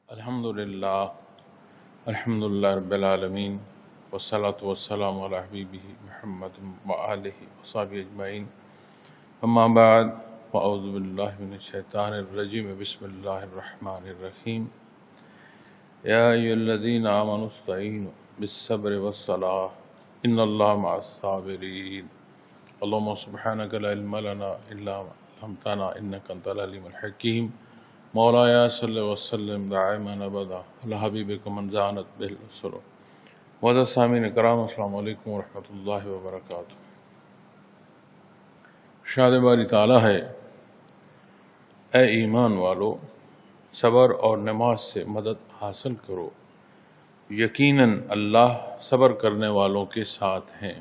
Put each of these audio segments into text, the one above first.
الحمدللہ رب العالمین والصلاة والسلام علی حبیبہ محمد وآلہ وصحبہ اجمعین اما بعد فاعوذ باللہ من الشیطان الرجیم بسم اللہ الرحمن الرحیم یا ایھا الذین آمنوا استعینوا بالصبر والصلاة ان اللہ مع الصابرین اللہم سبحانک لا علم لنا الا ما علمتنا انک انت العلیم الحکیم مولایا صلی وسلم دائما ابدا علی حبیبک من زانت بہ الرسل معزز سامعین کرام، السلام علیکم ورحمۃ اللہ وبرکاتہ۔ ارشاد باری تعالیٰ ہے، اے ایمان والو، صبر اور نماز سے مدد حاصل کرو، یقیناً اللہ صبر کرنے والوں کے ساتھ ہیں۔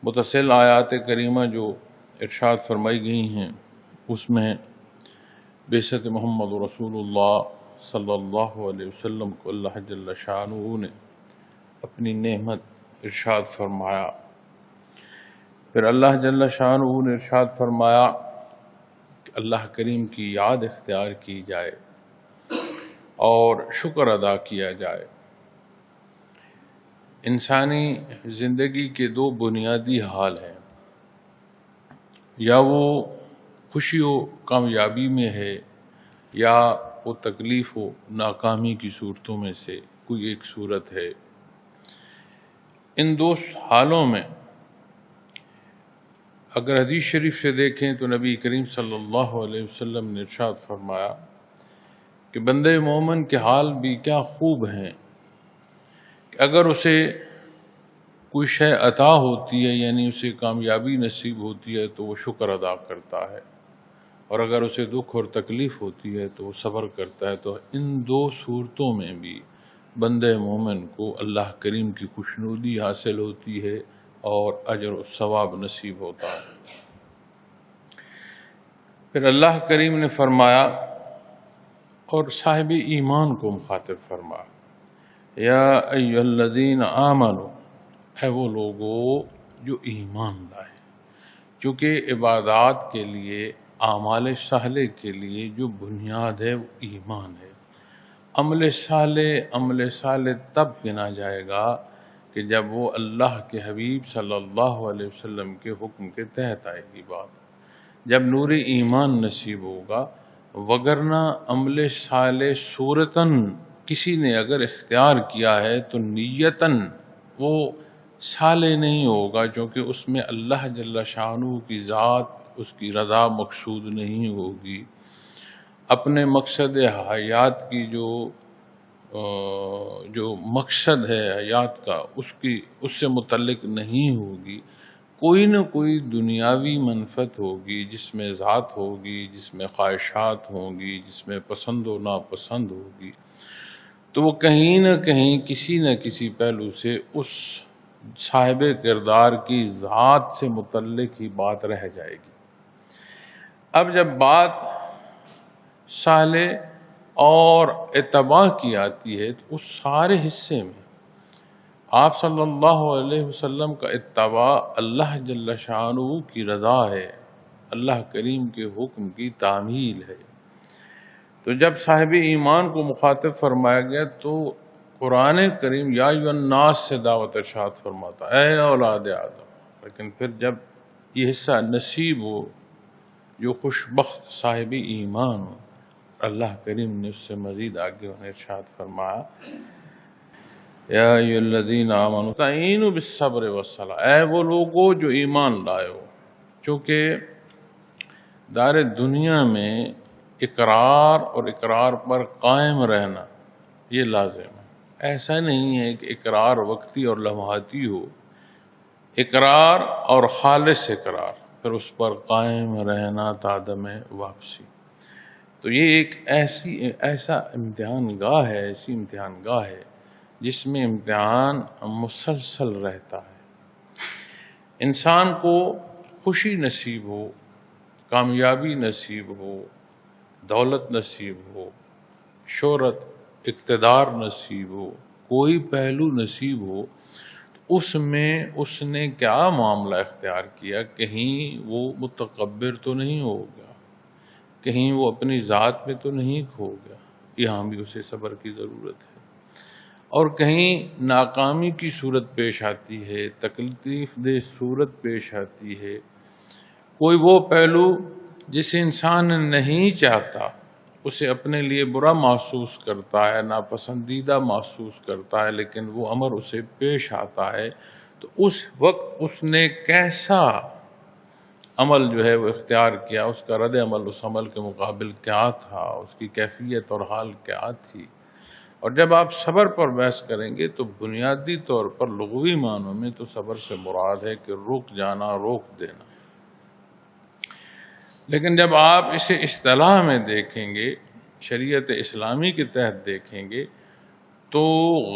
متصل آیات کریمہ جو ارشاد فرمائی گئی ہیں، اس میں بعثت محمد رسول اللہ صلی اللہ علیہ وسلم کو اللہ جل شانہ نے اپنی نعمت ارشاد فرمایا۔ پھر اللہ جل شانہ نے ارشاد فرمایا کہ اللہ کریم کی یاد اختیار کی جائے اور شکر ادا کیا جائے۔ انسانی زندگی کے دو بنیادی حال ہیں، یا وہ خوشی و کامیابی میں ہے یا وہ تکلیف و ناکامی کی صورتوں میں سے کوئی ایک صورت ہے۔ ان دو حالوں میں اگر حدیث شریف سے دیکھیں تو نبی کریم صلی اللہ علیہ وسلم نے ارشاد فرمایا کہ بندے مومن کے حال بھی کیا خوب ہیں کہ اگر اسے کوئی شے عطا ہوتی ہے، یعنی اسے کامیابی نصیب ہوتی ہے، تو وہ شکر ادا کرتا ہے، اور اگر اسے دکھ اور تکلیف ہوتی ہے تو وہ صبر کرتا ہے۔ تو ان دو صورتوں میں بھی بندے مومن کو اللہ کریم کی خوشنودی حاصل ہوتی ہے اور اجر و ثواب نصیب ہوتا ہے۔ پھر اللہ کریم نے فرمایا اور صاحب ایمان کو مخاطب فرمایا، یا ایھا الذین آمنوا، اے وہ لوگو جو ایمان لائے۔ چونکہ عبادات کے لیے، اعمال صالح کے لیے جو بنیاد ہے وہ ایمان ہے۔ عمل صالح تب گنا جائے گا کہ جب وہ اللہ کے حبیب صلی اللہ علیہ وسلم کے حکم کے تحت آئے گی بات، جب نور ایمان نصیب ہوگا۔ وگرنہ عمل صالح صورتاً کسی نے اگر اختیار کیا ہے تو نیتاً وہ صالح نہیں ہوگا، کیونکہ اس میں اللہ جل شانہ کی ذات، اس کی رضا مقصود نہیں ہوگی۔ اپنے مقصد حیات کی جو مقصد ہے حیات کا، اس سے متعلق نہیں ہوگی۔ کوئی نہ کوئی دنیاوی منفعت ہوگی، جس میں ذات ہوگی، جس میں خواہشات ہوں گی، جس میں پسند و ناپسند ہوگی، تو وہ کہیں نہ کہیں کسی نہ کسی پہلو سے اس صاحب کردار کی ذات سے متعلق ہی بات رہ جائے گی۔ اب جب بات صالح اور اتباع کی آتی ہے تو اس سارے حصے میں آپ صلی اللہ علیہ وسلم کا اتباع اللہ جل شانہ کی رضا ہے، اللہ کریم کے حکم کی تعمیل ہے۔ تو جب صاحب ایمان کو مخاطب فرمایا گیا تو قرآن کریم یا ایھا الناس سے دعوت ارشاد فرماتا، اے اولاد آدم۔ لیکن پھر جب یہ حصہ نصیب ہو جو خوش بخت صاحب ایمان ہو، اللہ کریم نے اس سے مزید آگے انہیں ارشاد فرمایا، یا ایھا الذین آمنوا استعینوا بالصبر والصلاۃ، اے وہ لوگو جو ایمان لائے ہو۔ چونکہ دار دنیا میں اقرار اور اقرار پر قائم رہنا یہ لازم ہے۔ ایسا نہیں ہے کہ اقرار وقتی اور لمحاتی ہو، اقرار اور خالص اقرار، پھر اس پر قائم رہنا تا عدم واپسی۔ تو یہ ایک ایسا امتحان گاہ ہے جس میں امتحان مسلسل رہتا ہے۔ انسان کو خوشی نصیب ہو، کامیابی نصیب ہو، دولت نصیب ہو، شہرت، اقتدار نصیب ہو، کوئی پہلو نصیب ہو، اس میں اس نے کیا معاملہ اختیار کیا؟ کہیں وہ متکبر تو نہیں ہو گیا، کہیں وہ اپنی ذات میں تو نہیں کھو گیا، یہاں بھی اسے صبر کی ضرورت ہے۔ اور کہیں ناکامی کی صورت پیش آتی ہے، تکلیف دہ صورت پیش آتی ہے، کوئی وہ پہلو جسے انسان نہیں چاہتا، اسے اپنے لیے برا محسوس کرتا ہے، ناپسندیدہ محسوس کرتا ہے، لیکن وہ امر اسے پیش آتا ہے، تو اس وقت اس نے کیسا عمل جو ہے وہ اختیار کیا، اس کا رد عمل اس عمل کے مقابل کیا تھا، اس کی کیفیت اور حال کیا تھی۔ اور جب آپ صبر پر بحث کریں گے تو بنیادی طور پر لغوی معنوں میں تو صبر سے مراد ہے کہ رک جانا، روک دینا، لیکن جب آپ اسے اصطلاح میں دیکھیں گے، شریعت اسلامی کے تحت دیکھیں گے، تو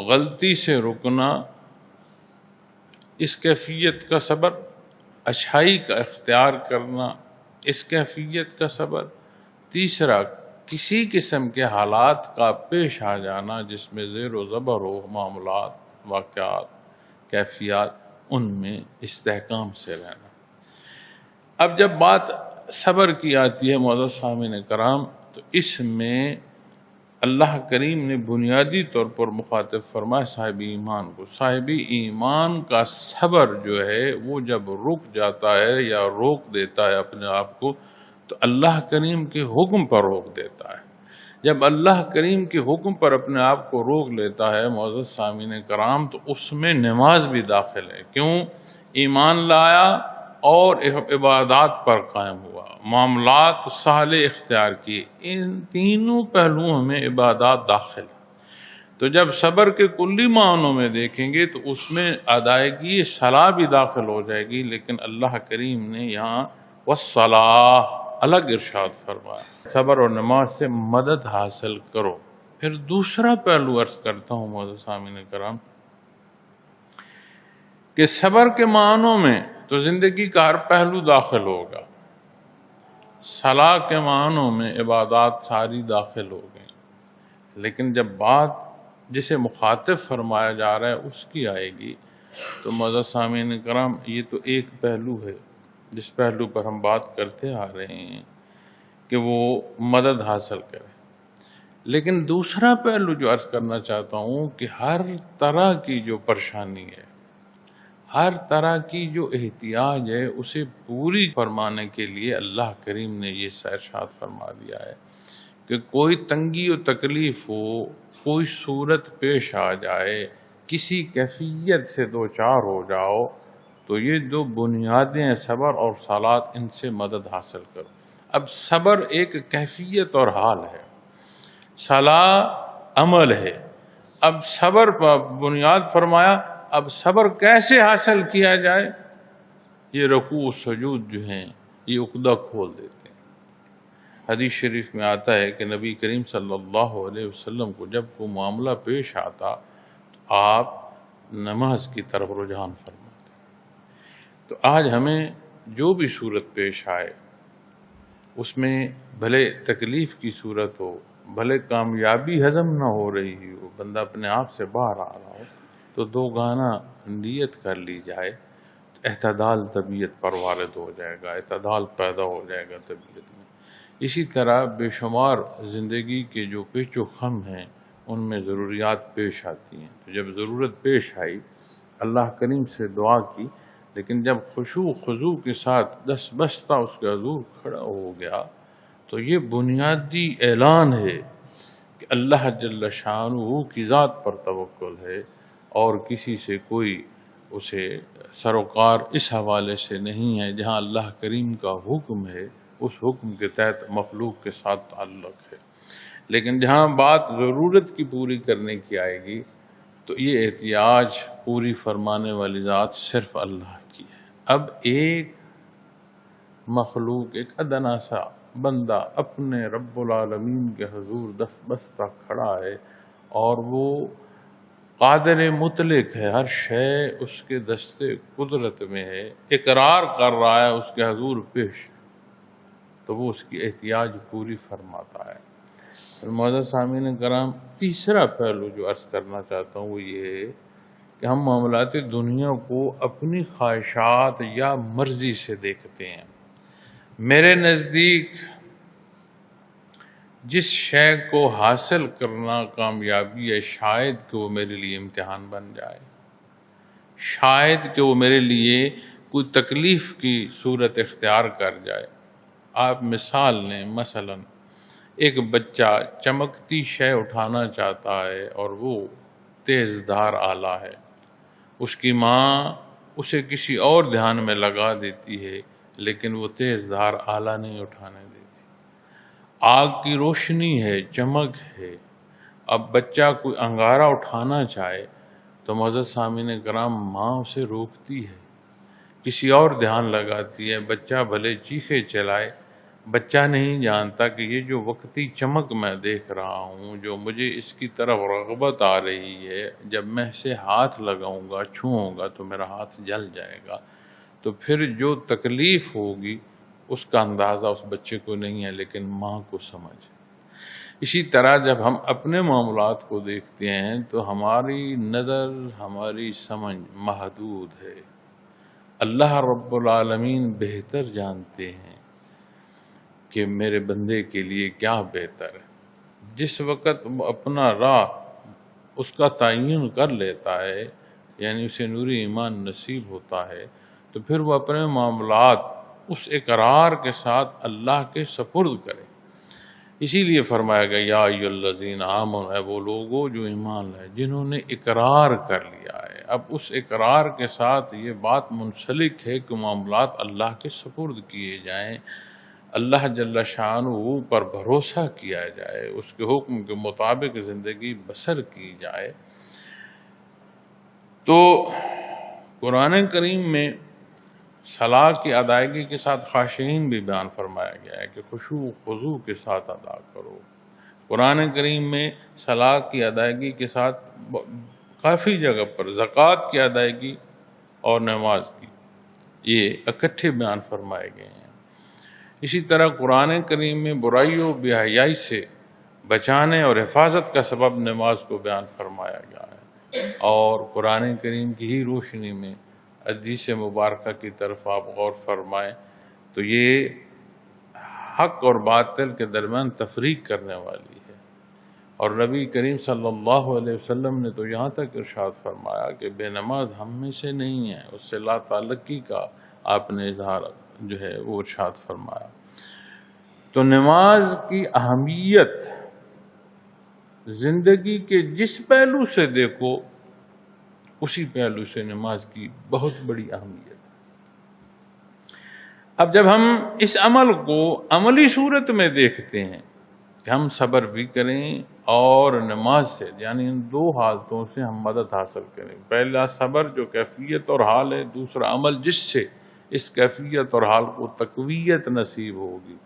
غلطی سے رکنا، اس کیفیت کا صبر، اچھائی کا اختیار کرنا، اس کیفیت کا صبر، تیسرا کسی قسم کے حالات کا پیش آ جانا جس میں زیر و زبر ہو، معاملات، واقعات، کیفیات، ان میں استحکام سے رہنا۔ اب جب بات صبر کی آتی ہے معزز سامعین کرام، تو اس میں اللہ کریم نے بنیادی طور پر مخاطب فرمایا صاحب ایمان کو۔ صاحب ایمان کا صبر جو ہے وہ جب رک جاتا ہے یا روک دیتا ہے اپنے آپ کو، تو اللہ کریم کے حکم پر روک دیتا ہے۔ جب اللہ کریم کے حکم پر اپنے آپ کو روک لیتا ہے معزز سامعین کرام، تو اس میں نماز بھی داخل ہے۔ کیوں؟ ایمان لایا اور عبادات پر قائم ہوا، معاملات صالح اختیار کیے، ان تینوں پہلوؤں میں عبادات داخل۔ تو جب صبر کے کلی معنوں میں دیکھیں گے تو اس میں ادائیگی صلاح بھی داخل ہو جائے گی، لیکن اللہ کریم نے یہاں والصلاح الگ ارشاد فرمایا، صبر اور نماز سے مدد حاصل کرو۔ پھر دوسرا پہلو عرض کرتا ہوں معزز سامعین کرام کہ صبر کے معنوں میں تو زندگی کا ہر پہلو داخل ہوگا، صلاح کے معنوں میں عبادات ساری داخل ہو گئیں، لیکن جب بات جسے مخاطب فرمایا جا رہا ہے اس کی آئے گی تو معزز سامعین کرام یہ تو ایک پہلو ہے جس پہلو پر ہم بات کرتے آ رہے ہیں کہ وہ مدد حاصل کرے، لیکن دوسرا پہلو جو عرض کرنا چاہتا ہوں کہ ہر طرح کی جو پریشانی ہے، ہر طرح کی جو احتیاج ہے، اسے پوری فرمانے کے لیے اللہ کریم نے یہ ارشاد فرما دیا ہے کہ کوئی تنگی و تکلیف ہو، کوئی صورت پیش آ جائے، کسی کیفیت سے دو چار ہو جاؤ، تو یہ دو بنیادیں ہیں صبر اور صلات، ان سے مدد حاصل کرو۔ اب صبر ایک کیفیت اور حال ہے، صلاح عمل ہے۔ اب صبر پر بنیاد فرمایا، اب صبر کیسے حاصل کیا جائے؟ یہ رکوع و سجود جو ہیں یہ عقدہ کھول دیتے ہیں۔ حدیث شریف میں آتا ہے کہ نبی کریم صلی اللہ علیہ وسلم کو جب کوئی معاملہ پیش آتا تو آپ نماز کی طرف رجحان فرماتے۔ تو آج ہمیں جو بھی صورت پیش آئے، اس میں بھلے تکلیف کی صورت ہو، بھلے کامیابی ہضم نہ ہو رہی ہو، بندہ اپنے آپ سے باہر آ رہا ہو، تو دو گانا نیت کر لی جائے، اعتدال طبیعت پر وارد ہو جائے گا، اعتدال پیدا ہو جائے گا طبیعت میں۔ اسی طرح بے شمار زندگی کے جو پیچ و خم ہیں ان میں ضروریات پیش آتی ہیں، تو جب ضرورت پیش آئی اللہ کریم سے دعا کی، لیکن جب خشوع خضوع کے ساتھ دست بستہ اس کے حضور کھڑا ہو گیا، تو یہ بنیادی اعلان ہے کہ اللہ جل شانہ کی ذات پر توکل ہے، اور کسی سے کوئی اسے سروکار اس حوالے سے نہیں ہے۔ جہاں اللہ کریم کا حکم ہے اس حکم کے تحت مخلوق کے ساتھ تعلق ہے، لیکن جہاں بات ضرورت کی پوری کرنے کی آئے گی تو یہ احتیاج پوری فرمانے والی ذات صرف اللہ کی ہے۔ اب ایک مخلوق، ایک ادنا سا بندہ اپنے رب العالمین کے حضور دست بستہ کھڑا ہے، اور وہ قادر مطلق ہے، ہر شے اس کے دستے قدرت میں ہے، اقرار کر رہا ہے اس کے حضور پیش، تو وہ اس کی احتیاج پوری فرماتا ہے۔ معزز سامعین کرام، تیسرا پہلو جو عرض کرنا چاہتا ہوں وہ یہ ہے کہ ہم معاملات دنیا کو اپنی خواہشات یا مرضی سے دیکھتے ہیں۔ میرے نزدیک جس شے کو حاصل کرنا کامیابی ہے، شاید کہ وہ میرے لیے امتحان بن جائے، شاید کہ وہ میرے لیے کوئی تکلیف کی صورت اختیار کر جائے۔ آپ مثال لیں، مثلا ایک بچہ چمکتی شے اٹھانا چاہتا ہے اور وہ تیز دھار آلہ ہے، اس کی ماں اسے کسی اور دھیان میں لگا دیتی ہے، لیکن وہ تیز دھار آلہ نہیں اٹھانے دیتی۔ آگ کی روشنی ہے، چمک ہے، اب بچہ کوئی انگارہ اٹھانا چاہے تو معزز سامعین کرام ماں اسے روکتی ہے، کسی اور دھیان لگاتی ہے۔ بچہ بھلے چیخے چلائے، بچہ نہیں جانتا کہ یہ جو وقتی چمک میں دیکھ رہا ہوں، جو مجھے اس کی طرف رغبت آ رہی ہے، جب میں اسے ہاتھ لگاؤں گا، چھوؤں گا تو میرا ہاتھ جل جائے گا، تو پھر جو تکلیف ہوگی اس کا اندازہ اس بچے کو نہیں ہے، لیکن ماں کو سمجھ۔ اسی طرح جب ہم اپنے معاملات کو دیکھتے ہیں تو ہماری نظر، ہماری سمجھ محدود ہے۔ اللہ رب العالمین بہتر جانتے ہیں کہ میرے بندے کے لیے کیا بہتر ہے۔ جس وقت وہ اپنا راہ اس کا تعین کر لیتا ہے، یعنی اسے نور ایمان نصیب ہوتا ہے، تو پھر وہ اپنے معاملات اس اقرار کے ساتھ اللہ کے سپرد کرے۔ اسی لیے فرمایا گیا یا ایھا الذین آمنوا، اے وہ لوگوں جو ایمان لائے، جنہوں نے اقرار کر لیا ہے۔ اب اس اقرار کے ساتھ یہ بات منسلک ہے کہ معاملات اللہ کے سپرد کیے جائیں، اللہ جل شانہ پر بھروسہ کیا جائے، اس کے حکم کے مطابق زندگی بسر کی جائے۔ تو قرآن کریم میں صلاح کی ادائیگی کے ساتھ خاشعین بھی بیان فرمایا گیا ہے کہ خشوع و خضوع کے ساتھ ادا کرو۔ قرآن کریم میں صلاح کی ادائیگی کے ساتھ کافی جگہ پر زکوٰۃ کی ادائیگی اور نماز کی یہ اکٹھے بیان فرمائے گئے ہیں۔ اسی طرح قرآن کریم میں برائی و بے حیائی سے بچانے اور حفاظت کا سبب نماز کو بیان فرمایا گیا ہے، اور قرآن کریم کی ہی روشنی میں حدیث مبارکہ کی طرف آپ غور فرمائیں تو یہ حق اور باطل کے درمیان تفریق کرنے والی ہے، اور نبی کریم صلی اللہ علیہ وسلم نے تو یہاں تک ارشاد فرمایا کہ بے نماز ہم میں سے نہیں ہے، اس سے لا تعلقی کا آپ نے اظہار جو ہے وہ ارشاد فرمایا۔ تو نماز کی اہمیت زندگی کے جس پہلو سے دیکھو اسی پہلو سے نماز کی بہت بڑی اہمیت۔ اب جب ہم اس عمل کو عملی صورت میں دیکھتے ہیں کہ ہم صبر بھی کریں اور نماز سے، یعنی ان دو حالتوں سے ہم مدد حاصل کریں، پہلا صبر جو کیفیت اور حال ہے، دوسرا عمل جس سے اس کیفیت اور حال کو تقویت نصیب ہوگی،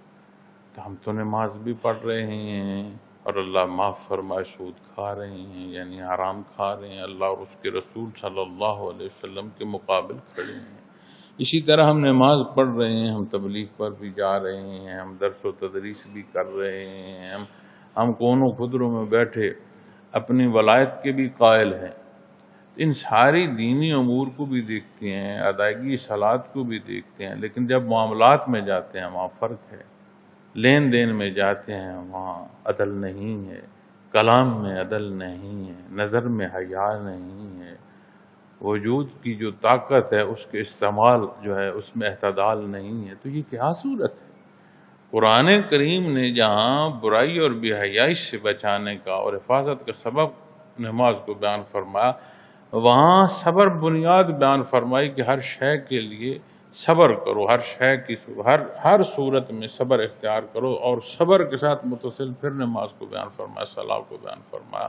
تو ہم تو نماز بھی پڑھ رہے ہیں اور اللہ معاف فرمائے سود کھا رہے ہیں، یعنی حرام کھا رہے ہیں، اللہ اور اس کے رسول صلی اللہ علیہ وسلم کے مقابل کھڑے ہیں۔ اسی طرح ہم نماز پڑھ رہے ہیں، ہم تبلیغ پر بھی جا رہے ہیں، ہم درس و تدریس بھی کر رہے ہیں، ہم کونوں خدروں میں بیٹھے اپنی ولایت کے بھی قائل ہیں۔ ان ساری دینی امور کو بھی دیکھتے ہیں، ادائیگی صلات کو بھی دیکھتے ہیں، لیکن جب معاملات میں جاتے ہیں وہاں فرق ہے، لین دین میں جاتے ہیں وہاں عدل نہیں ہے، کلام میں عدل نہیں ہے، نظر میں حیا نہیں ہے، وجود کی جو طاقت ہے اس کے استعمال جو ہے اس میں اعتدال نہیں ہے، تو یہ کیا صورت ہے؟ قرآن کریم نے جہاں برائی اور بے حیائی سے بچانے کا اور حفاظت کا سبب نماز کو بیان فرمایا، وہاں صبر بنیاد بیان فرمائی کہ ہر شے کے لیے صبر کرو، ہر شے کی ہر صورت میں صبر اختیار کرو، اور صبر کے ساتھ متصل پھر نماز کو بیان فرمایا، صلاح کو بیان فرمایا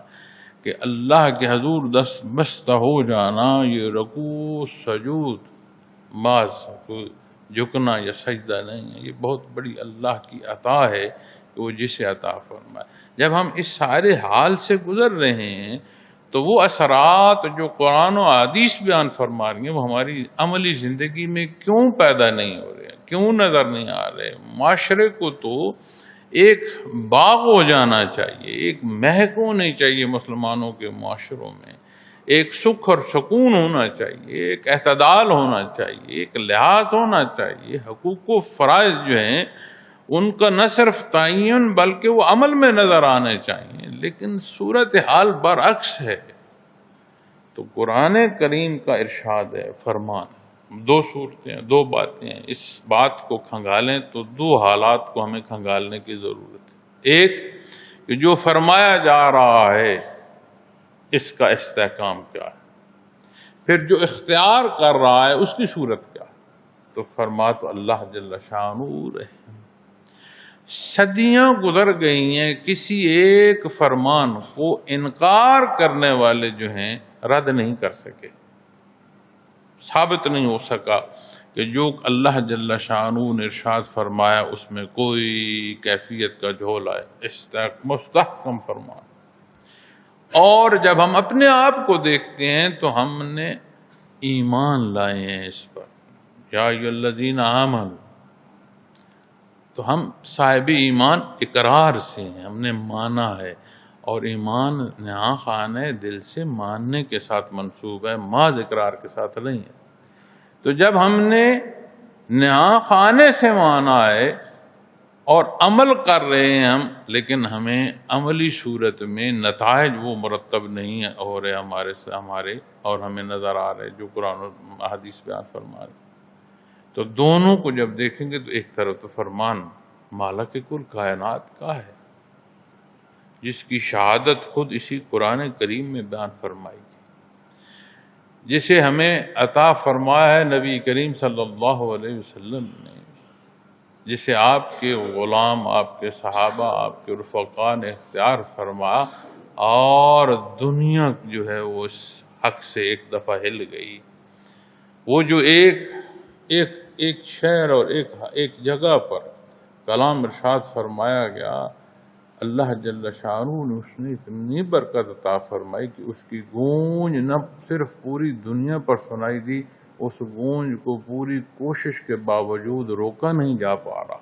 کہ اللہ کے حضور دست بستہ ہو جانا، یہ رکوع سجود محض کوئی جھکنا یا سجدہ نہیں ہے، یہ بہت بڑی اللہ کی عطا ہے کہ وہ جسے عطا فرمائے۔ جب ہم اس سارے حال سے گزر رہے ہیں تو وہ اثرات جو قرآن و حدیث بیان فرما رہی ہیں وہ ہماری عملی زندگی میں کیوں پیدا نہیں ہو رہے ہیں، کیوں نظر نہیں آ رہے؟ معاشرے کو تو ایک باغ ہو جانا چاہیے، ایک مہک ہونی چاہیے مسلمانوں کے معاشروں میں، ایک سکھ اور سکون ہونا چاہیے، ایک اعتدال ہونا چاہیے، ایک لحاظ ہونا چاہیے، حقوق و فرائض جو ہیں ان کا نہ صرف تعین بلکہ وہ عمل میں نظر آنے چاہیے، لیکن صورتحال برعکس ہے۔ تو قرآن کریم کا ارشاد ہے، فرمان، دو صورتیں ہیں، دو باتیں ہیں، اس بات کو کھنگالیں تو دو حالات کو ہمیں کھنگالنے کی ضرورت ہے۔ ایک کہ جو فرمایا جا رہا ہے اس کا استحکام کیا ہے، پھر جو اختیار کر رہا ہے اس کی صورت کیا ہے۔ تو فرما تو اللہ جل شانہ رحیم۔ صدیاں گزر گئی ہیں، کسی ایک فرمان کو انکار کرنے والے جو ہیں رد نہیں کر سکے، ثابت نہیں ہو سکا کہ جو اللہ جل شانہ نے ارشاد فرمایا اس میں کوئی کیفیت کا جھول آئے، مستحکم فرمان۔ اور جب ہم اپنے آپ کو دیکھتے ہیں تو ہم نے ایمان لائے ہیں اس پر، یا ایھا الذین آمنوا، تو ہم صاحب ایمان اقرار سے ہیں، ہم نے مانا ہے، اور ایمان نہاں خانہ دل سے ماننے کے ساتھ منسوب ہے، محض اقرار کے ساتھ نہیں ہے۔ تو جب ہم نے نہاں خانے سے مانا ہے اور عمل کر رہے ہیں ہم، لیکن ہمیں عملی صورت میں نتائج وہ مرتب نہیں ہو رہے ہمارے اور ہمیں نظر آ رہے جو قرآن و حدیث بیان فرما رہے۔ تو دونوں کو جب دیکھیں گے تو ایک طرف تو فرمان مالک کل کائنات کا ہے، جس کی شہادت خود اسی قرآن کریم میں بیان فرمائی گئی، جسے ہمیں عطا فرمایا ہے نبی کریم صلی اللہ علیہ وسلم نے، جسے آپ کے غلام، آپ کے صحابہ، آپ کے رفقا نے اختیار فرمایا، اور دنیا جو ہے وہ اس حق سے ایک دفعہ ہل گئی۔ وہ جو ایک شہر اور ایک جگہ پر کلام ارشاد فرمایا گیا، اللہ جل شانہ نے اس نے اتنی برکت عطا فرمائی کہ اس کی گونج نہ صرف پوری دنیا پر سنائی دی، اس گونج کو پوری کوشش کے باوجود روکا نہیں جا پا رہا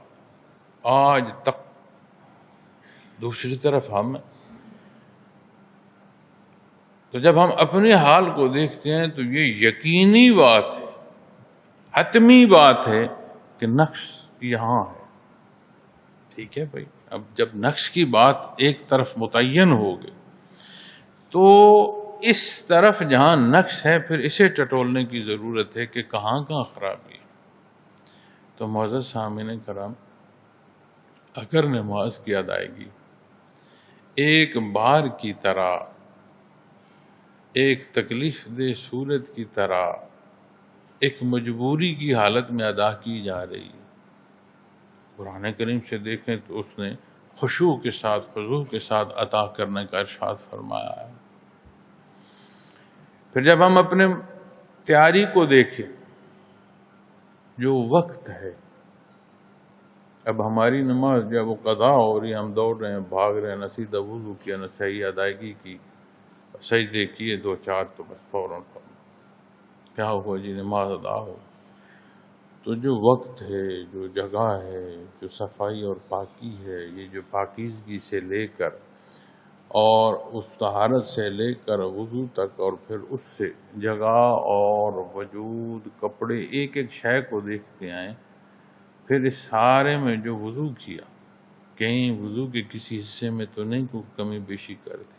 آج تک۔ دوسری طرف تو جب ہم اپنے حال کو دیکھتے ہیں تو یہ یقینی بات ہے، حتمی بات ہے کہ نقص یہاں ہے۔ ٹھیک ہے بھائی، اب جب نقص کی بات ایک طرف متعین ہو گئی تو اس طرف جہاں نقص ہے پھر اسے ٹٹولنے کی ضرورت ہے کہ کہاں خرابی ہے۔ تو معزز سامعین کرام، اگر نماز کی ادائیگی ایک بار کی طرح، ایک تکلیف دہ صورت کی طرح، ایک مجبوری کی حالت میں ادا کی جا رہی ہے، قرآن کریم سے دیکھیں تو اس نے خشوع کے ساتھ، خضوع کے ساتھ عطا کرنے کا ارشاد فرمایا ہے۔ پھر جب ہم اپنے تیاری کو دیکھیں، جو وقت ہے، اب ہماری نماز جب وہ قضا ہو رہی ہے، ہم دوڑ رہے ہیں، بھاگ رہے ہیں، نہ سیدھا وضو کیا، نہ صحیح ادائیگی کی، سجدے کیے 2-4 تو بس فوراً کیا ہوا جی، نماز ادا ہو۔ تو جو وقت ہے، جو جگہ ہے، جو صفائی اور پاکی ہے، یہ جو پاکیزگی سے لے کر اور اس طہارت سے لے کر وضو تک، اور پھر اس سے جگہ اور وجود، کپڑے، ایک ایک شے کو دیکھتے آئیں، پھر اس سارے میں جو وضو کیا، کہیں وضو کے کسی حصے میں تو نہیں کوئی کمی بیشی کر دی۔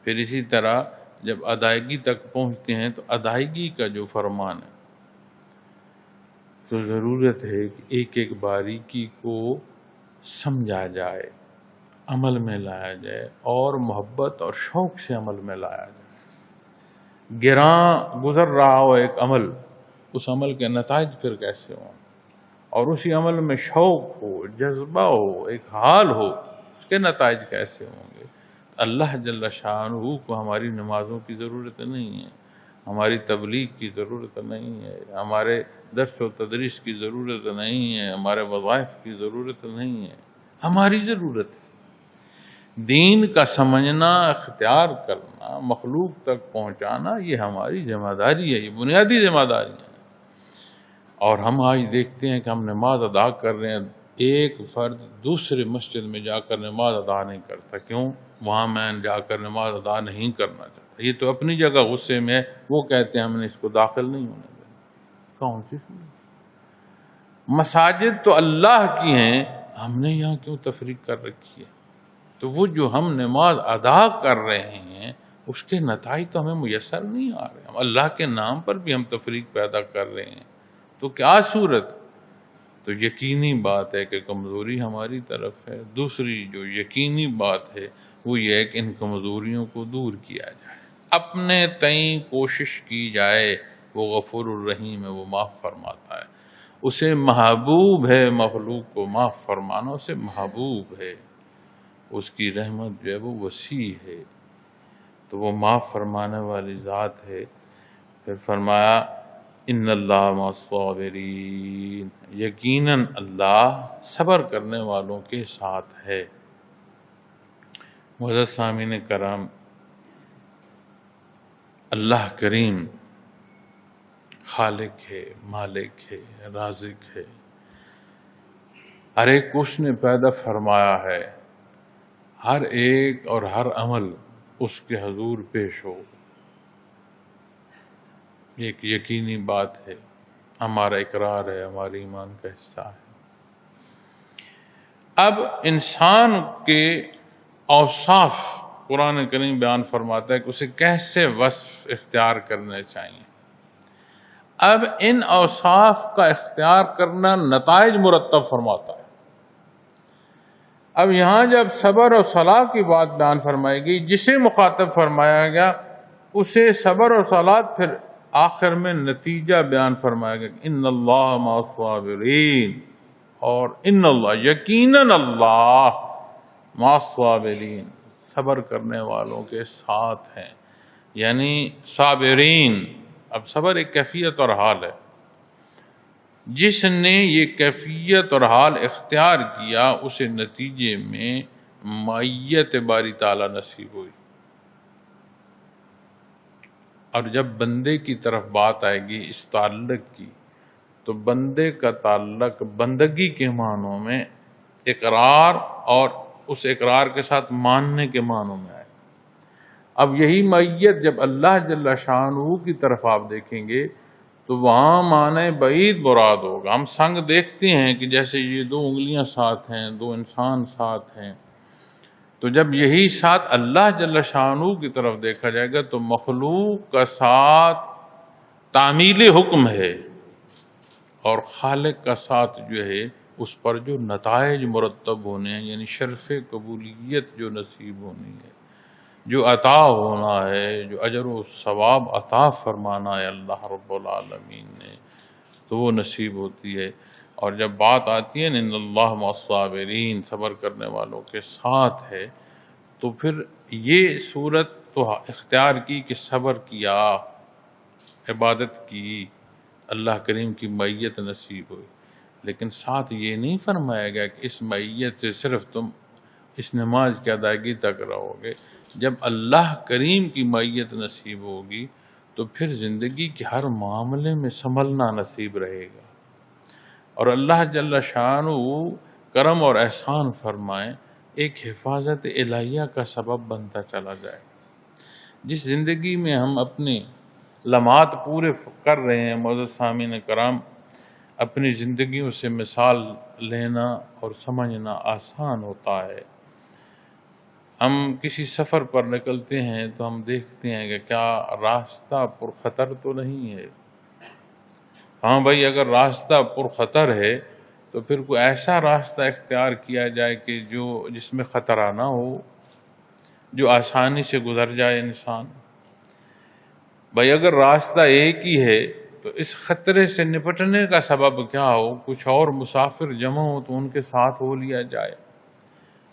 پھر اسی طرح جب ادائیگی تک پہنچتے ہیں تو ادائیگی کا جو فرمان ہے، تو ضرورت ہے کہ ایک ایک باریکی کو سمجھا جائے، عمل میں لایا جائے، اور محبت اور شوق سے عمل میں لایا جائے۔ گراں گزر رہا ہو ایک عمل، اس عمل کے نتائج پھر کیسے ہوں، اور اسی عمل میں شوق ہو، جذبہ ہو، ایک حال ہو، اس کے نتائج کیسے ہوں گے۔ اللہ جل شانہ کو ہماری نمازوں کی ضرورت نہیں ہے، ہماری تبلیغ کی ضرورت نہیں ہے، ہمارے درس و تدریس کی ضرورت نہیں ہے، ہمارے وظائف کی ضرورت نہیں ہے۔ ہماری ضرورت ہے دین کا سمجھنا، اختیار کرنا، مخلوق تک پہنچانا، یہ ہماری ذمہ داری ہے، یہ بنیادی ذمہ داری ہے۔ اور ہم آج دیکھتے ہیں کہ ہم نماز ادا کر رہے ہیں، ایک فرد دوسرے مسجد میں جا کر نماز ادا نہیں کرتا، کیوں؟ وہاں میں جا کر نماز ادا نہیں کرنا چاہتا، یہ تو اپنی جگہ غصے میں ہے، وہ کہتے ہیں ہم نے اس کو داخل نہیں ہونے دینا۔ کون سی سنت؟ مساجد تو اللہ کی ہیں، ہم نے یہاں کیوں تفریق کر رکھی ہے؟ تو وہ جو ہم نماز ادا کر رہے ہیں اس کے نتائج تو ہمیں میسر نہیں آ رہے، ہم اللہ کے نام پر بھی ہم تفریق پیدا کر رہے ہیں، تو کیا صورت؟ تو یقینی بات ہے کہ کمزوری ہماری طرف ہے۔ دوسری جو یقینی بات ہے وہ یہ ہے کہ ان کمزوریوں کو دور کیا جائے، اپنے تئیں کوشش کی جائے۔ وہ غفور الرحیم ہے، وہ معاف فرماتا ہے، اسے محبوب ہے مخلوق کو معاف فرمانا، اسے محبوب ہے، اس کی رحمت جو ہے وہ وسیع ہے، تو وہ معاف فرمانے والی ذات ہے۔ پھر فرمایا ان اللہ مع الصابرین، یقیناً اللہ صبر کرنے والوں کے ساتھ ہے۔ معزز سامعین کرام، اللہ کریم خالق ہے، مالک ہے، رازق ہے، ہر ایک کو اس نے پیدا فرمایا ہے، ہر ایک اور ہر عمل اس کے حضور پیش ہو، ایک یقینی بات ہے، ہمارا اقرار ہے، ہمارے ایمان کا حصہ ہے۔ اب انسان کے اوصاف قرآن کریم بیان فرماتا ہے کہ اسے کیسے وصف اختیار کرنے چاہیے۔ اب ان اوصاف کا اختیار کرنا نتائج مرتب فرماتا ہے۔ اب یہاں جب صبر اور صلاح کی بات بیان فرمائی گئی، جسے مخاطب فرمایا گیا اسے صبر اور صلاح، پھر آخر میں نتیجہ بیان فرمایا گیا ان اللہ مع الصابرین، اور ان اللہ، یقیناً اللہ، مع الصابرین، صبر کرنے والوں کے ساتھ ہیں، یعنی صابرین۔ اب صبر ایک کیفیت اور حال ہے، جس نے یہ کیفیت اور حال اختیار کیا اسے نتیجے میں معیت باری تعالیٰ نصیب ہوئی۔ اور جب بندے کی طرف بات آئے گی اس تعلق کی، تو بندے کا تعلق بندگی کے معنوں میں اقرار اور اس اقرار کے ساتھ ماننے کے معنوں میں آئے۔ اب یہی معیت جب اللہ جل شانہ کی طرف آپ دیکھیں گے تو وہاں معنی بعید مراد ہوگا۔ ہم سنگ دیکھتے ہیں کہ جیسے یہ دو انگلیاں ساتھ ہیں، دو انسان ساتھ ہیں، تو جب یہی ساتھ اللہ جل شانہ کی طرف دیکھا جائے گا تو مخلوق کا ساتھ تعمیل حکم ہے، اور خالق کا ساتھ جو ہے اس پر جو نتائج مرتب ہونے ہیں، یعنی شرف قبولیت جو نصیب ہونی ہے، جو عطا ہونا ہے، جو اجر و ثواب عطا فرمانا ہے اللہ رب العالمین نے، تو وہ نصیب ہوتی ہے۔ اور جب بات آتی ہے ان اللہ مع الصابرین، صبر کرنے والوں کے ساتھ ہے، تو پھر یہ صورت تو اختیار کی کہ صبر کیا، عبادت کی، اللہ کریم کی معیت نصیب ہوئی، لیکن ساتھ یہ نہیں فرمایا گیا کہ اس معیت سے صرف تم اس نماز کی ادائیگی تک رہو گے۔ جب اللہ کریم کی معیت نصیب ہوگی تو پھر زندگی کے ہر معاملے میں سنبھلنا نصیب رہے گا، اور اللہ جل شانہ کرم اور احسان فرمائیں، ایک حفاظت الہیہ کا سبب بنتا چلا جائے۔ جس زندگی میں ہم اپنے لمحات پورے کر رہے ہیں، معزز سامعین کرام، اپنی زندگیوں سے مثال لینا اور سمجھنا آسان ہوتا ہے۔ ہم کسی سفر پر نکلتے ہیں تو ہم دیکھتے ہیں کہ کیا راستہ پرخطر تو نہیں ہے۔ ہاں بھائی، اگر راستہ پرخطر ہے تو پھر کوئی ایسا راستہ اختیار کیا جائے کہ جس میں خطرہ نہ ہو، جو آسانی سے گزر جائے انسان۔ بھائی اگر راستہ ایک ہی ہے تو اس خطرے سے نپٹنے کا سبب کیا ہو، کچھ اور مسافر جمع ہو تو ان کے ساتھ ہو لیا جائے،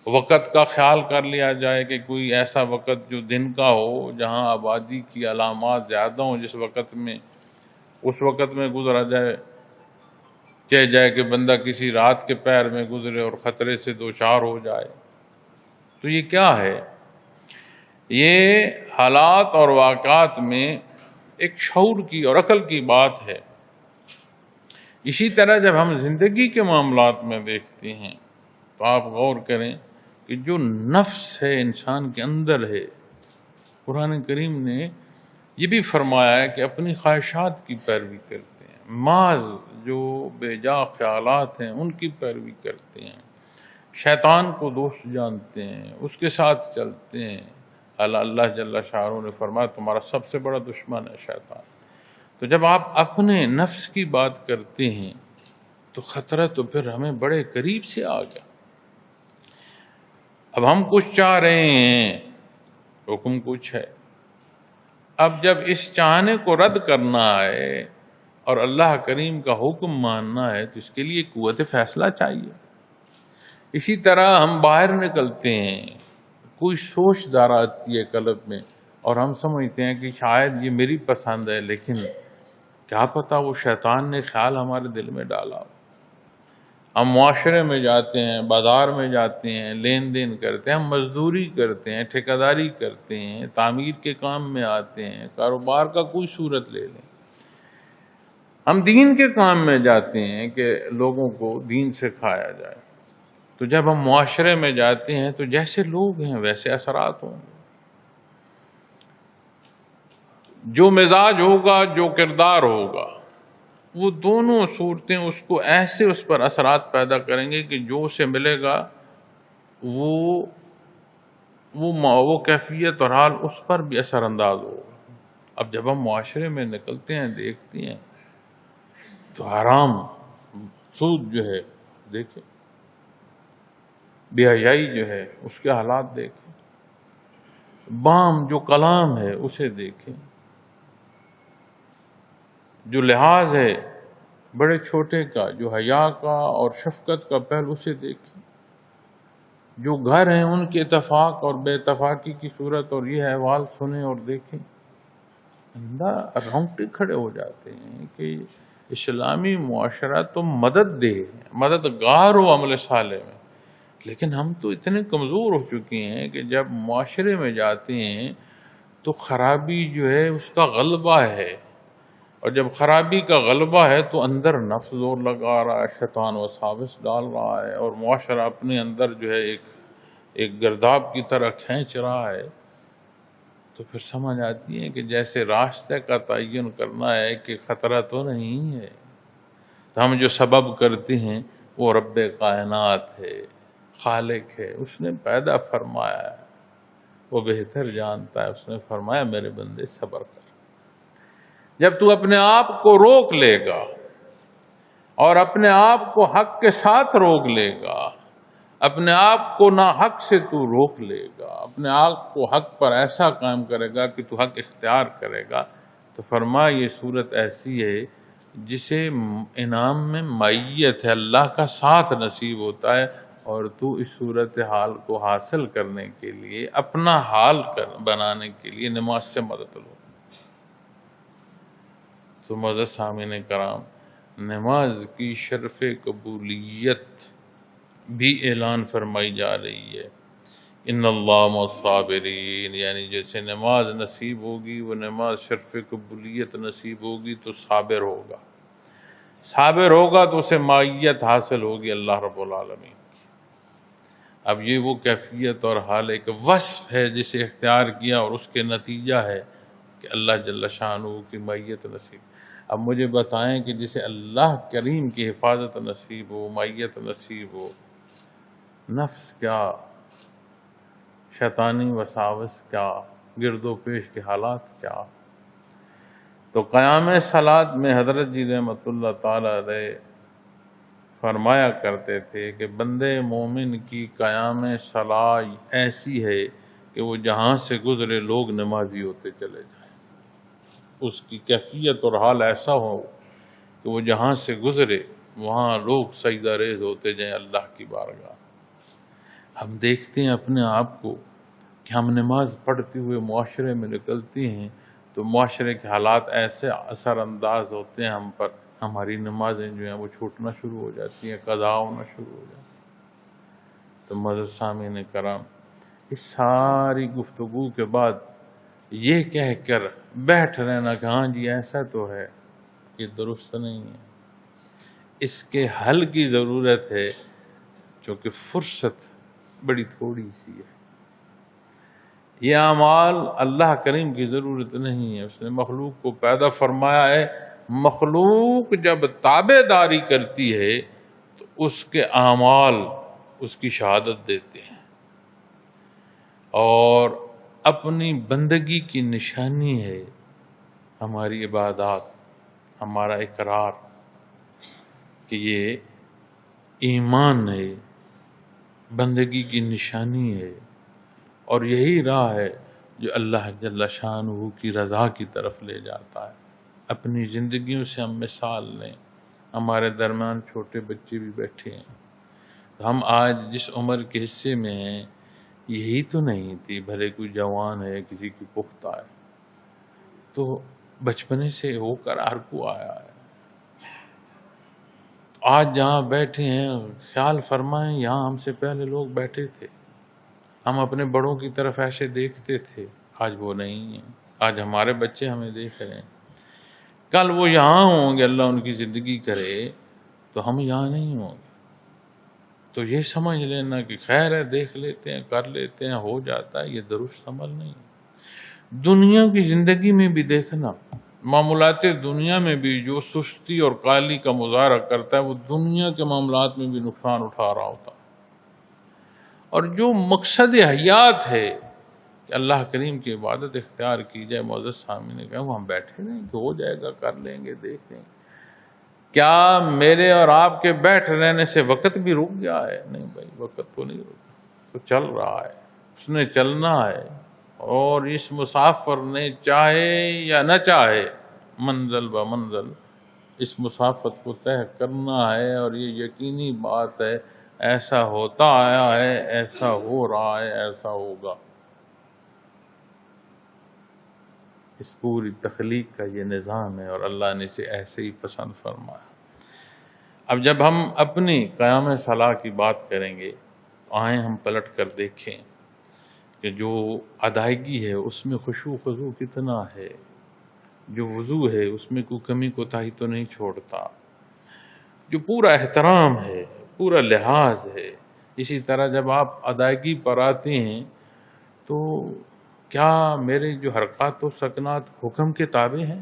وقت کا خیال کر لیا جائے کہ کوئی ایسا وقت جو دن کا ہو، جہاں آبادی کی علامات زیادہ ہوں، جس وقت میں اس وقت میں گزرا جائے، چاہے جائے کہ بندہ کسی رات کے پیر میں گزرے اور خطرے سے دوچار ہو جائے۔ تو یہ کیا ہے؟ یہ حالات اور واقعات میں ایک شعور کی اور عقل کی بات ہے۔ اسی طرح جب ہم زندگی کے معاملات میں دیکھتے ہیں تو آپ غور کریں کہ جو نفس ہے انسان کے اندر ہے، قرآن کریم نے یہ بھی فرمایا ہے کہ اپنی خواہشات کی پیروی کرتے ہیں، محض جو بے جا خیالات ہیں ان کی پیروی کرتے ہیں، شیطان کو دوست جانتے ہیں، اس کے ساتھ چلتے ہیں۔ اللہ جل شانہ نے فرمایا تمہارا سب سے بڑا دشمن ہے شیطان۔ تو جب آپ اپنے نفس کی بات کرتے ہیں تو خطرہ تو پھر ہمیں بڑے قریب سے آ گیا۔ اب ہم کچھ چاہ رہے ہیں، حکم کچھ ہے۔ اب جب اس چاہنے کو رد کرنا ہے اور اللہ کریم کا حکم ماننا ہے تو اس کے لیے قوت فیصلہ چاہیے۔ اسی طرح ہم باہر نکلتے ہیں، کوئی سوچ دار آتی ہے قلب میں اور ہم سمجھتے ہیں کہ شاید یہ میری پسند ہے، لیکن کیا پتا وہ شیطان نے خیال ہمارے دل میں ڈالا۔ ہم معاشرے میں جاتے ہیں، بازار میں جاتے ہیں، لین دین کرتے ہیں، ہم مزدوری کرتے ہیں، ٹھیکیداری کرتے ہیں، تعمیر کے کام میں آتے ہیں، کاروبار کا کوئی صورت لے لیں، ہم دین کے کام میں جاتے ہیں کہ لوگوں کو دین سکھایا جائے۔ تو جب ہم معاشرے میں جاتے ہیں تو جیسے لوگ ہیں ویسے اثرات ہوں گے، جو مزاج ہوگا، جو کردار ہوگا، وہ دونوں صورتیں اس کو ایسے اس پر اثرات پیدا کریں گے کہ جو اسے ملے گا وہ کیفیت اور حال اس پر بھی اثر انداز ہوگا۔ اب جب ہم معاشرے میں نکلتے ہیں، دیکھتے ہیں تو حرام، سود جو ہے دیکھیں، بے حیائی جو ہے اس کے حالات دیکھیں، بام جو کلام ہے اسے دیکھیں، جو لحاظ ہے بڑے چھوٹے کا، جو حیا کا اور شفقت کا پہلو اسے دیکھیں، جو گھر ہیں ان کے اتفاق اور بے اتفاقی کی صورت اور یہ احوال سنیں اور دیکھیں، اندر رونگٹے کھڑے ہو جاتے ہیں کہ اسلامی معاشرہ تو مدد دے، مددگار ہو عمل صالح میں، لیکن ہم تو اتنے کمزور ہو چکے ہیں کہ جب معاشرے میں جاتے ہیں تو خرابی جو ہے اس کا غلبہ ہے، اور جب خرابی کا غلبہ ہے تو اندر نفس زور لگا رہا ہے، شیطان وساوس ڈال رہا ہے، اور معاشرہ اپنے اندر جو ہے ایک گرداب کی طرح کھینچ رہا ہے، تو پھر سمجھ آتی ہے کہ جیسے راستے کا تعین کرنا ہے کہ خطرہ تو نہیں ہے، تو ہم جو سبب کرتے ہیں وہ رب کائنات ہے، خالق ہے، اس نے پیدا فرمایا ہے، وہ بہتر جانتا ہے، اس نے فرمایا میرے بندے صبر کر۔ جب تو اپنے آپ کو روک لے گا اور اپنے آپ کو حق کے ساتھ روک لے گا، اپنے آپ کو ناحق سے تو روک لے گا، اپنے آپ کو حق پر ایسا قائم کرے گا کہ تو حق اختیار کرے گا، تو فرمایا یہ صورت ایسی ہے جسے انعام میں معیت ہے، اللہ کا ساتھ نصیب ہوتا ہے، اور تو اس صورت حال کو حاصل کرنے کے لیے، اپنا حال بنانے کے لیے نماز سے مدد لو۔ تو معزز سامعین کرام، نماز کی شرف قبولیت بھی اعلان فرمائی جا رہی ہے، ان اللہ مع الصابرین، یعنی جیسے نماز نصیب ہوگی، وہ نماز شرف قبولیت نصیب ہوگی تو صابر ہوگا، صابر ہوگا تو اسے معیت حاصل ہوگی اللہ رب العالمین کی۔ اب یہ وہ کیفیت اور حال ایک وصف ہے جسے اختیار کیا، اور اس کے نتیجہ ہے کہ اللہ جل شانہ کی معیت نصیب۔ اب مجھے بتائیں کہ جسے اللہ کریم کی حفاظت نصیب ہو، معیت نصیب ہو، نفس کیا، شیطانی وساوس کیا، گرد و پیش کے حالات کیا۔ تو قیام صلاۃ میں حضرت جی رحمۃ اللہ تعالی علیہ فرمایا کرتے تھے کہ بندے مومن کی قیام صلاۃ ایسی ہے کہ وہ جہاں سے گزرے لوگ نمازی ہوتے چلے جائیں، اس کی کیفیت اور حال ایسا ہو کہ وہ جہاں سے گزرے وہاں لوگ سجدہ ریز ہوتے جائیں اللہ کی بارگاہ۔ ہم دیکھتے ہیں اپنے آپ کو کہ ہم نماز پڑھتے ہوئے معاشرے میں نکلتے ہیں تو معاشرے کے حالات ایسے اثر انداز ہوتے ہیں ہم پر، ہماری نمازیں جو ہیں وہ چھوٹنا شروع ہو جاتی ہیں، قضا ہونا شروع ہو جاتی ہیں۔ تو معزز سامعین کرام، اس ساری گفتگو کے بعد یہ کہہ کر بیٹھ رہنا کہ ہاں جی ایسا تو ہے، یہ درست نہیں ہے، اس کے حل کی ضرورت ہے، چونکہ فرصت بڑی تھوڑی سی ہے۔ یہ اعمال اللہ کریم کی ضرورت نہیں ہے، اس نے مخلوق کو پیدا فرمایا ہے مخلوق جب تابع داری کرتی ہے تو اس کے اعمال اس کی شہادت دیتے ہیں، اور اپنی بندگی کی نشانی ہے ہماری عبادات، ہمارا اقرار کہ یہ ایمان ہے، بندگی کی نشانی ہے، اور یہی راہ ہے جو اللہ جل شانہ کی رضا کی طرف لے جاتا ہے۔ اپنی زندگیوں سے ہم مثال لیں، ہمارے درمیان چھوٹے بچے بھی بیٹھے ہیں، ہم آج جس عمر کے حصے میں ہیں یہی تو نہیں تھی، بھلے کوئی جوان ہے، کسی کی پختہ ہے، تو بچپنے سے ہو کر ہر کو آیا ہے۔ آج جہاں بیٹھے ہیں خیال فرمائیں یہاں ہم سے پہلے لوگ بیٹھے تھے، ہم اپنے بڑوں کی طرف ایسے دیکھتے تھے، آج وہ نہیں ہیں، آج ہمارے بچے ہمیں دیکھ رہے ہیں، کل وہ یہاں ہوں گے، اللہ ان کی زندگی کرے تو ہم یہاں نہیں ہوں گے، تو یہ سمجھ لینا کہ خیر ہے، دیکھ لیتے ہیں، کر لیتے ہیں، ہو جاتا ہے، یہ درست عمل نہیں۔ دنیا کی زندگی میں بھی دیکھنا، معاملات دنیا میں بھی جو سستی اور قالی کا مظاہرہ کرتا ہے وہ دنیا کے معاملات میں بھی نقصان اٹھا رہا ہوتا ہے، اور جو مقصد حیات ہے کہ اللہ کریم کی عبادت اختیار کی جائے، معزز سامعین نے کہا وہ ہم بیٹھے رہیں کہ ہو جائے گا، کر لیں گے، دیکھ لیں گے۔ کیا میرے اور آپ کے بیٹھ رہنے سے وقت بھی رک گیا ہے؟ نہیں بھائی، وقت تو نہیں رکا، تو چل رہا ہے، اس نے چلنا ہے، اور اس مسافر نے چاہے یا نہ چاہے منزل بہ منزل اس مسافت کو طے کرنا ہے، اور یہ یقینی بات ہے ایسا ہوتا آیا ہے، ایسا ہو رہا ہے، ایسا ہوگا۔ اس پوری تخلیق کا یہ نظام ہے، اور اللہ نے اسے ایسے ہی پسند فرمایا۔ اب جب ہم اپنی قیام صلاح کی بات کریں گے تو آئیں ہم پلٹ کر دیکھیں کہ جو ادائیگی ہے اس میں خشوع خضوع کتنا ہے، جو وضو ہے اس میں کوئی کمی کوتاہی تو نہیں چھوڑتا، جو پورا احترام ہے، پورا لحاظ ہے۔ اسی طرح جب آپ ادائیگی پر آتے ہیں تو کیا میرے جو حرکات و سکنات حکم کے تابع ہیں؟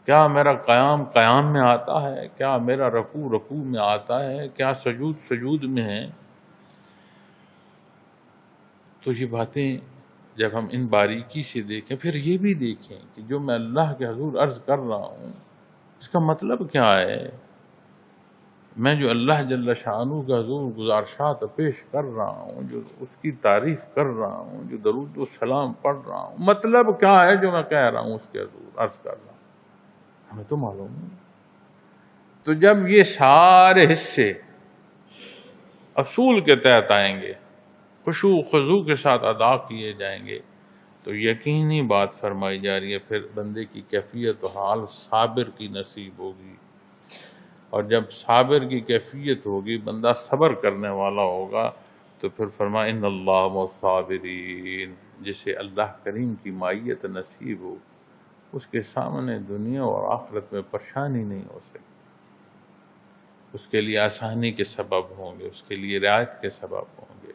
کیا میرا قیام قیام میں آتا ہے؟ کیا میرا رکوع رکوع میں آتا ہے؟ کیا سجود سجود میں ہے؟ تو یہ باتیں جب ہم ان باریکی سے دیکھیں، پھر یہ بھی دیکھیں کہ جو میں اللہ کے حضور عرض کر رہا ہوں اس کا مطلب کیا ہے، میں جو اللہ جل شانہ کے حضور گزارشات پیش کر رہا ہوں، جو اس کی تعریف کر رہا ہوں، جو درود و سلام پڑھ رہا ہوں، مطلب کیا ہے جو میں کہہ رہا ہوں اس کے حضور عرض کر رہا ہوں، ہمیں تو معلوم نہیں۔ تو جب یہ سارے حصے اصول کے تحت آئیں گے، خشوع خضوع کے ساتھ ادا کیے جائیں گے، تو یقینی بات فرمائی جا رہی ہے پھر بندے کی کیفیت و حال صابر کی نصیب ہوگی، اور جب صابر کی کیفیت ہوگی، بندہ صبر کرنے والا ہوگا، تو پھر فرمایا ان اللہ مع الصابرین، جسے اللہ کریم کی معیت نصیب ہو اس کے سامنے دنیا اور آخرت میں پریشانی نہیں ہو سکتی، اس کے لیے آسانی کے سبب ہوں گے، اس کے لیے رعایت کے سبب ہوں گے۔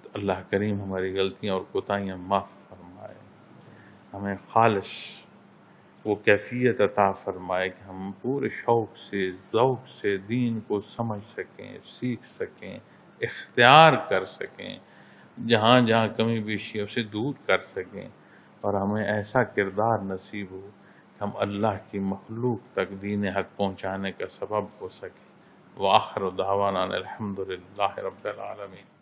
تو اللہ کریم ہماری غلطیاں اور کوتاہیاں معاف فرمائے، ہمیں خالص وہ کیفیت عطا فرمائے کہ ہم پورے شوق سے ذوق سے دین کو سمجھ سکیں، سیکھ سکیں، اختیار کر سکیں، جہاں جہاں کمی بیشی ہے اسے دور کر سکیں، اور ہمیں ایسا کردار نصیب ہو کہ ہم اللہ کی مخلوق تک دین حق پہنچانے کا سبب ہو سکیں۔ وآخر دعوانا الحمدللہ رب العالمین۔